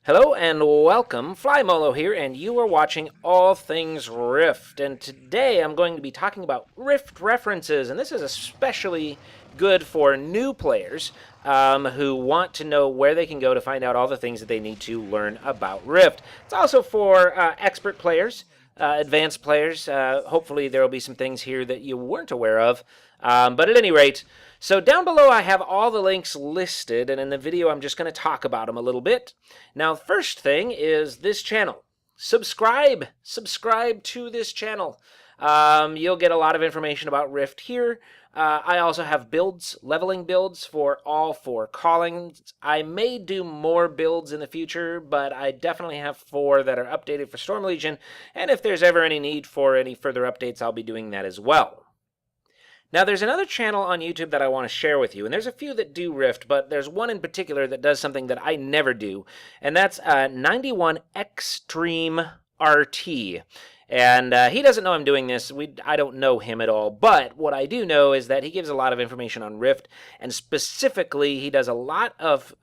Hello and welcome, FlyMolo here, and you are watching All Things Rift. And today I'm going to be talking about Rift references, and this is especially good for new players who want to know where they can go to find out all the things that they need to learn about Rift. It's also for expert players, advanced players. Hopefully there will be some things here that you weren't aware of. But at any rate, so down below I have all the links listed, and in the video I'm just going to talk about them a little bit. Now, first thing is this channel. Subscribe to this channel. You'll get a lot of information about Rift here. I also have builds, leveling builds for all four callings. I may do more builds in the future, but I definitely have 4 that are updated for Storm Legion, and if there's ever any need for any further updates, I'll be doing that as well. Now, there's another channel on YouTube that I want to share with you, and there's a few that do Rift, but there's one in particular that does something that I never do, and that's 91 Extreme RT. And he doesn't know I'm doing this. I don't know him at all, but what I do know is that he gives a lot of information on Rift, and specifically, he does a lot of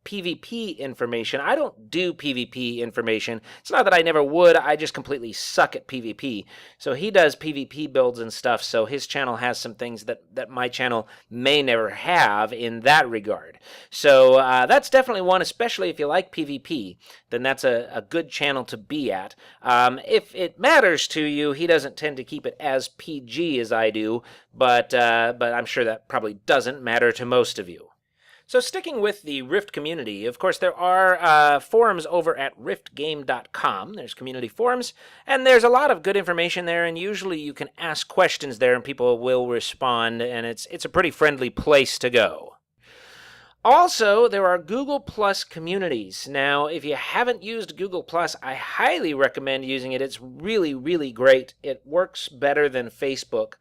PvP information. I don't do PvP information. It's not that I never would, I just completely suck at PvP. So he does PvP builds and stuff, so his channel has some things that my channel may never have in that regard. So that's definitely one, especially if you like PvP, then that's a good channel to be at. If it matters to you, he doesn't tend to keep it as PG as I do, but I'm sure that probably doesn't matter to most of you. So sticking with the Rift community, of course, there are forums over at riftgame.com. There's community forums, and there's a lot of good information there, and usually you can ask questions there, and people will respond, and it's a pretty friendly place to go. Also, there are Google Plus communities. Now, if you haven't used Google Plus, I highly recommend using it. It's really, really great. It works better than Facebook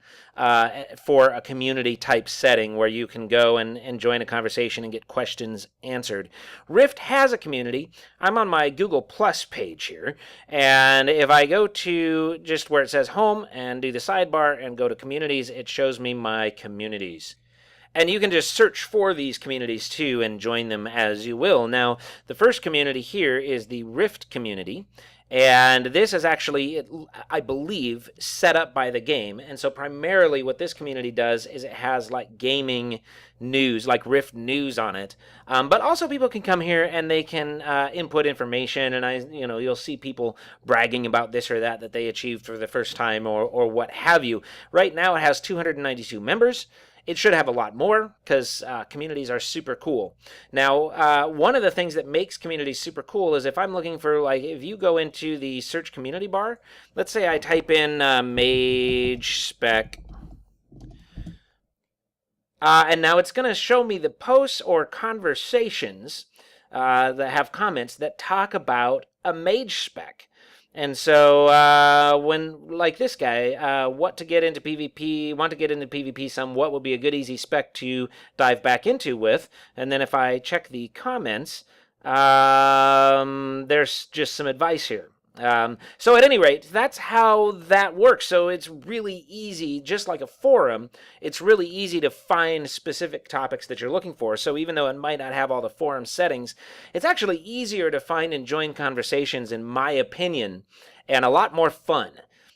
for a community type setting where you can go and join a conversation and get questions answered. Rift has a community. I'm on my Google Plus page here, and if I go to just where it says home and do the sidebar and go to communities, it shows me my communities. And you can just search for these communities too and join them as you will. Now, the first community here is the Rift community. And this is actually, I believe, set up by the game. And so primarily what this community does is it has like gaming news, like Rift news on it. But also people can come here and they can input information, and you'll see people bragging about this or that they achieved for the first time or what have you. Right now it has 292 members. It should have a lot more because communities are super cool. Now, one of the things that makes communities super cool is if I'm looking for, like, if you go into the search community bar, let's say I type in mage spec, and now it's going to show me the posts or conversations that have comments that talk about a mage spec. And so when, like this guy, want to get into PvP some, what would be a good easy spec to dive back into with? And then if I check the comments, there's just some advice here. So at any rate, that's how that works. So it's really easy, just like a forum, it's really easy to find specific topics that you're looking for. So even though it might not have all the forum settings, it's actually easier to find and join conversations, in my opinion, and a lot more fun.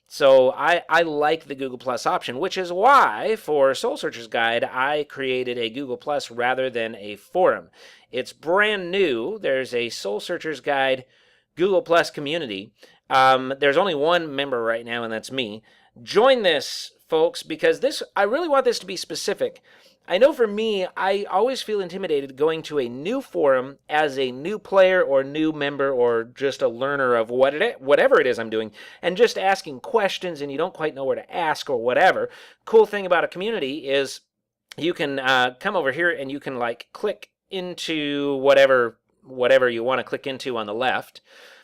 So I like the Google Plus option, which is why for Soul Searcher's Guide, I created a Google Plus rather than a forum. It's brand new. There's a Soul Searcher's Guide Google Plus community. There's only one member right now, and that's me. Join this, folks, because I really want this to be specific. I know for me, I always feel intimidated going to a new forum as a new player or new member or just a learner of whatever it is I'm doing, and just asking questions and you don't quite know where to ask or whatever. Cool thing about a community is you can come over here and you can like click into whatever you want to click into on the left.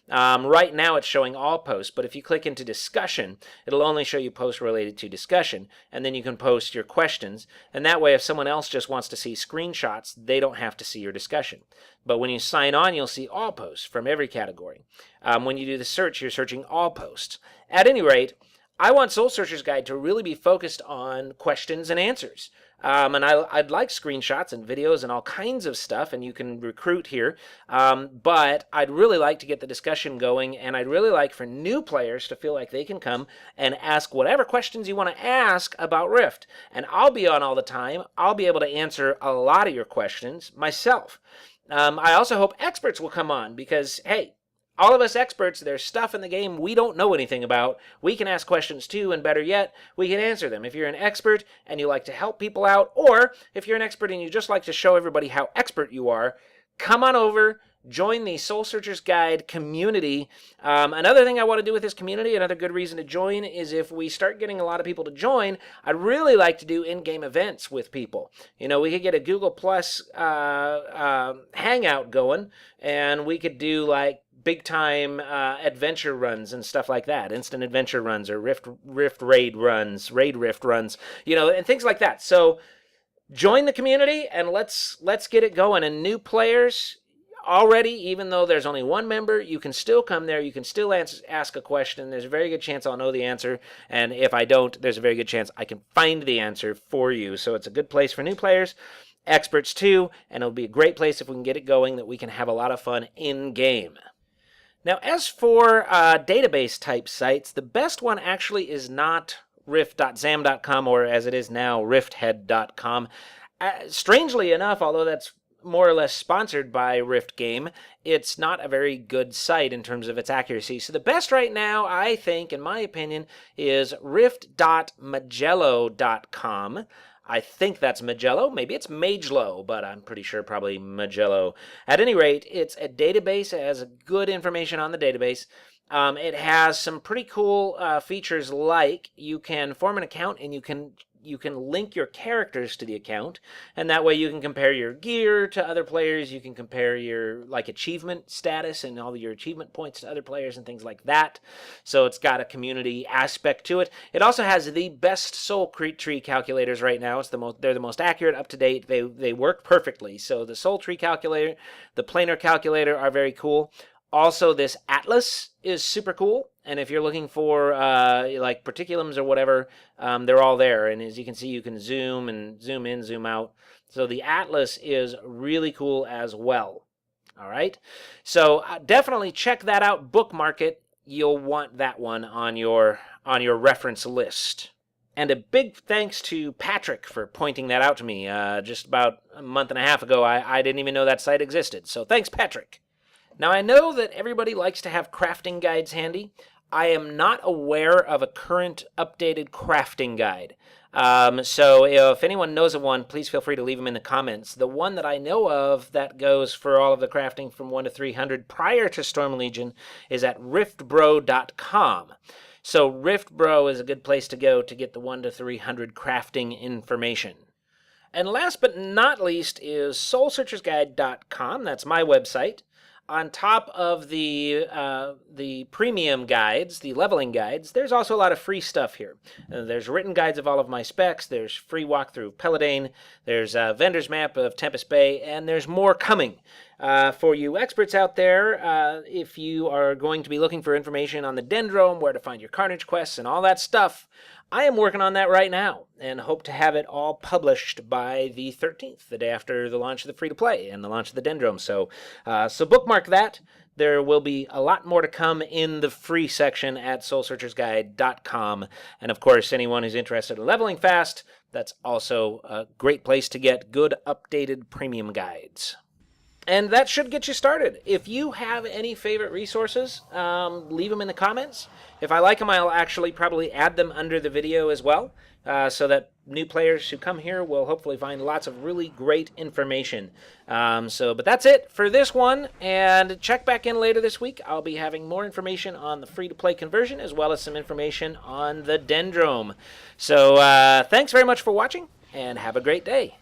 Right now it's showing all posts, but if you click into discussion, it'll only show you posts related to discussion, and then you can post your questions, and that way if someone else just wants to see screenshots, they don't have to see your discussion. But when you sign on, you'll see all posts from every category. When you do the search, you're searching all posts. At any rate, I want Soul Searcher's Guide to really be focused on questions and answers. And I'd like screenshots and videos and all kinds of stuff, and you can recruit here. But I'd really like to get the discussion going, and I'd really like for new players to feel like they can come and ask whatever questions you want to ask about Rift. And I'll be on all the time. I'll be able to answer a lot of your questions myself. I also hope experts will come on because, hey, all of us experts, there's stuff in the game we don't know anything about. We can ask questions too, and better yet, we can answer them. If you're an expert and you like to help people out, or if you're an expert and you just like to show everybody how expert you are, come on over, join the Soul Searchers Guide community. Another thing I want to do with this community, another good reason to join, is if we start getting a lot of people to join, I'd really like to do in-game events with people. You know, we could get a Google Plus Hangout going, and we could do like big-time adventure runs and stuff like that, instant adventure runs or Rift raid runs, raid Rift runs, you know, and things like that. So join the community and let's get it going. And new players already, even though there's only one member, you can still come there. You can still ask a question. There's a very good chance I'll know the answer. And if I don't, there's a very good chance I can find the answer for you. So it's a good place for new players, experts too, and it'll be a great place if we can get it going that we can have a lot of fun in-game. Now, as for database type sites, the best one actually is not rift.zam.com, or as it is now, rifthead.com. Strangely enough, although that's more or less sponsored by Rift Game, it's not a very good site in terms of its accuracy. So the best right now, I think, in my opinion, is rift.magello.com. I think that's Magello. Maybe it's Magello, but I'm pretty sure probably Magello. At any rate, it's a database. It has good information on the database. It has some pretty cool features, like you can form an account and you can link your characters to the account, and that way you can compare your gear to other players. You can compare your achievement status and all your achievement points to other players and things like that. So it's got a community aspect to it. It also has the best soul tree calculators right now. They're the most accurate, up to date. They work perfectly. So the soul tree calculator, the planar calculator are very cool. Also, this atlas is super cool, and if you're looking for like particulums or whatever, they're all there. And as you can see, you can zoom in, zoom out. So the atlas is really cool as well. All right, so definitely check that out. Bookmark it. You'll want that one on your reference list. And a big thanks to Patrick for pointing that out to me just about a month and a half ago. I didn't even know that site existed. So thanks, Patrick. Now, I know that everybody likes to have crafting guides handy. I am not aware of a current updated crafting guide. So if anyone knows of one, please feel free to leave them in the comments. The one that I know of that goes for all of the crafting from 1 to 300 prior to Storm Legion is at riftbro.com. So RiftBro is a good place to go to get the 1 to 300 crafting information. And last but not least is soulsearchersguide.com. That's my website. On top of the premium guides, the leveling guides, there's also a lot of free stuff here. There's written guides of all of my specs, there's free walkthrough of Peladane, there's a vendor's map of Tempest Bay, and there's more coming. For you experts out there, if you are going to be looking for information on the Dendrome, where to find your Carnage quests and all that stuff, I am working on that right now and hope to have it all published by the 13th, the day after the launch of the free-to-play and the launch of the Dendrome. So bookmark that. There will be a lot more to come in the free section at soulsearchersguide.com. And of course, anyone who's interested in leveling fast, that's also a great place to get good updated premium guides. And that should get you started. If you have any favorite resources, leave them in the comments. If I like them, I'll actually probably add them under the video as well, so that new players who come here will hopefully find lots of really great information. But that's it for this one, and check back in later this week. I'll be having more information on the free-to-play conversion, as well as some information on the Dendrome. So thanks very much for watching, and have a great day.